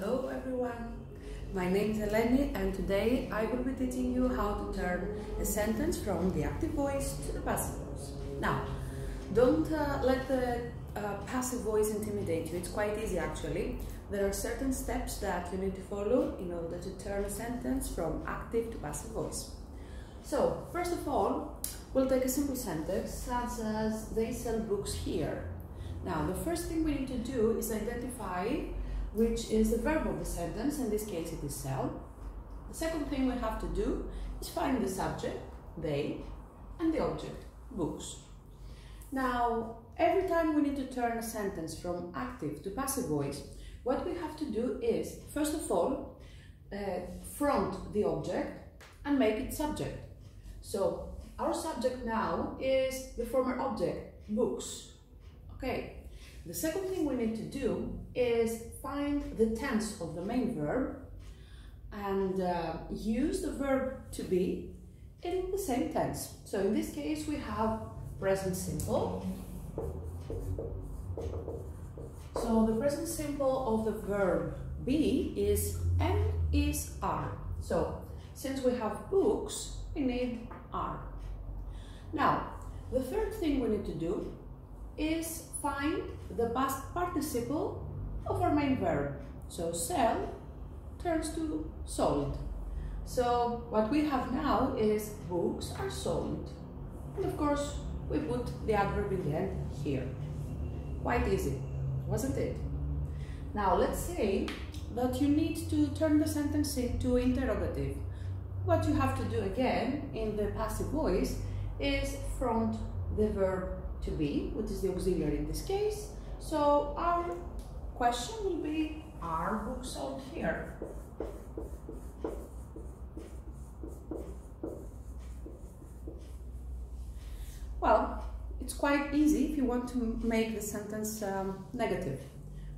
Hello everyone, my name is Eleni and today I will be teaching you how to turn a sentence from the active voice to the passive voice. Now, don't let the passive voice intimidate you, it's quite easy actually. There are certain steps that you need to follow in order to turn a sentence from active to passive voice. So, first of all, we'll take a simple sentence such as they sell books here. Now, the first thing we need to do is identify which is the verb of the sentence, in this case it is sell. The second thing we have to do is find the subject, they, and the object, books. Now, every time we need to turn a sentence from active to passive voice, what we have to do is, first of all, front the object and make it subject. So, our subject now is the former object, books. Okay. The second thing we need to do is find the tense of the main verb and use the verb to be in the same tense. So in this case we have present simple. So the present simple of the verb be is am, is, are. So since we have books, we need are. Now, the third thing we need to do is find the past participle of our main verb. So sell turns to sold. So what we have now is books are sold. And of course we put the adverb in the end here. Quite easy, wasn't it? Now let's say that you need to turn the sentence into interrogative. What you have to do again in the passive voice is front the verb to be, which is the auxiliary in this case. So our question will be, are books sold here? Well, it's quite easy if you want to make the sentence negative.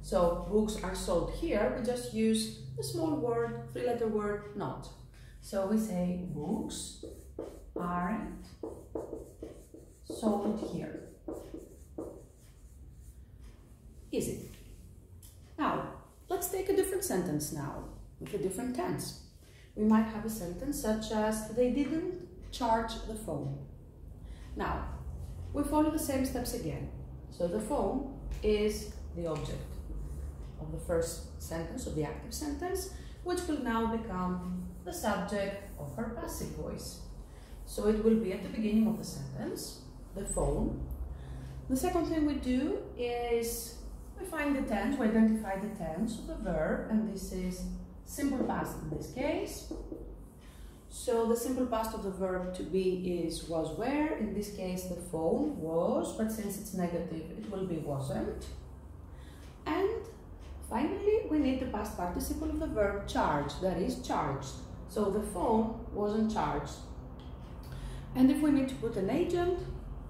So books are sold here, we just use a small word, three-letter word, not. So we say books aren't sold here. Easy. Now, let's take a different sentence now, with a different tense. We might have a sentence such as, they didn't charge the phone. Now, we follow the same steps again. So the phone is the object of the first sentence, of the active sentence, which will now become the subject of her passive voice. So it will be at the beginning of the sentence, the phone. The second thing we do is we find the tense, we identify the tense of the verb, and this is simple past in this case. So the simple past of the verb to be is was, were. In this case the phone was, but since it's negative it will be wasn't. And finally we need the past participle of the verb charged, that is charged. So the phone wasn't charged. And if we need to put an agent,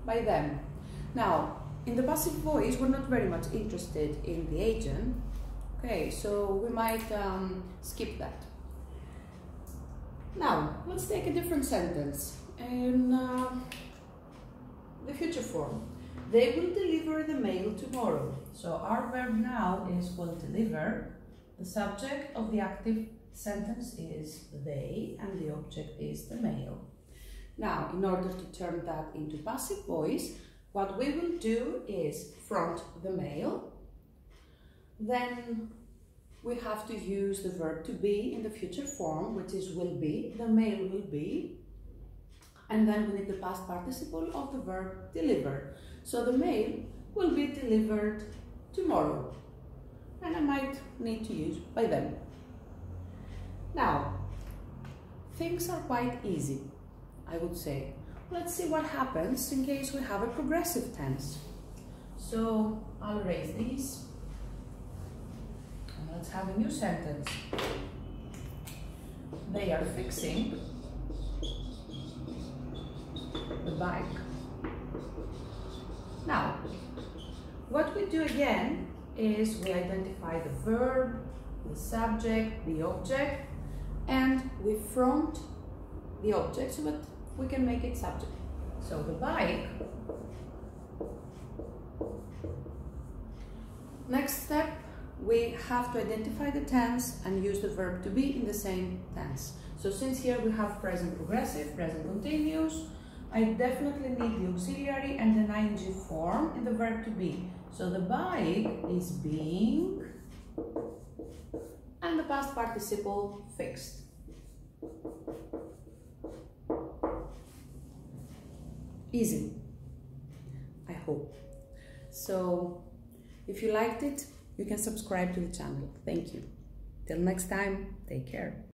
by them. Now, in the passive voice, we're not very much interested in the agent. Okay, so we might skip that. Now, let's take a different sentence. In the future form, they will deliver the mail tomorrow. So our verb now is will deliver. The subject of the active sentence is they, and the object is the mail. Now, in order to turn that into passive voice, what we will do is front the mail, then we have to use the verb to be in the future form, which is will be, the mail will be, and then we need the past participle of the verb deliver. So the mail will be delivered tomorrow, and I might need to use by them. Now, things are quite easy, I would say. Let's see what happens in case we have a progressive tense. So I'll erase these and let's have a new sentence. They are fixing the bike. Now, what we do again is we identify the verb, the subject, the object, and we front the object so that we can make it subject. So the bike. Next step, we have to identify the tense and use the verb to be in the same tense. So since here we have present progressive, present continuous, I definitely need the auxiliary and an ing form in the verb to be. So the bike is being, and the past participle fixed. Easy, I hope. So if you liked it, you can subscribe to the channel. Thank you. Till next time, take care.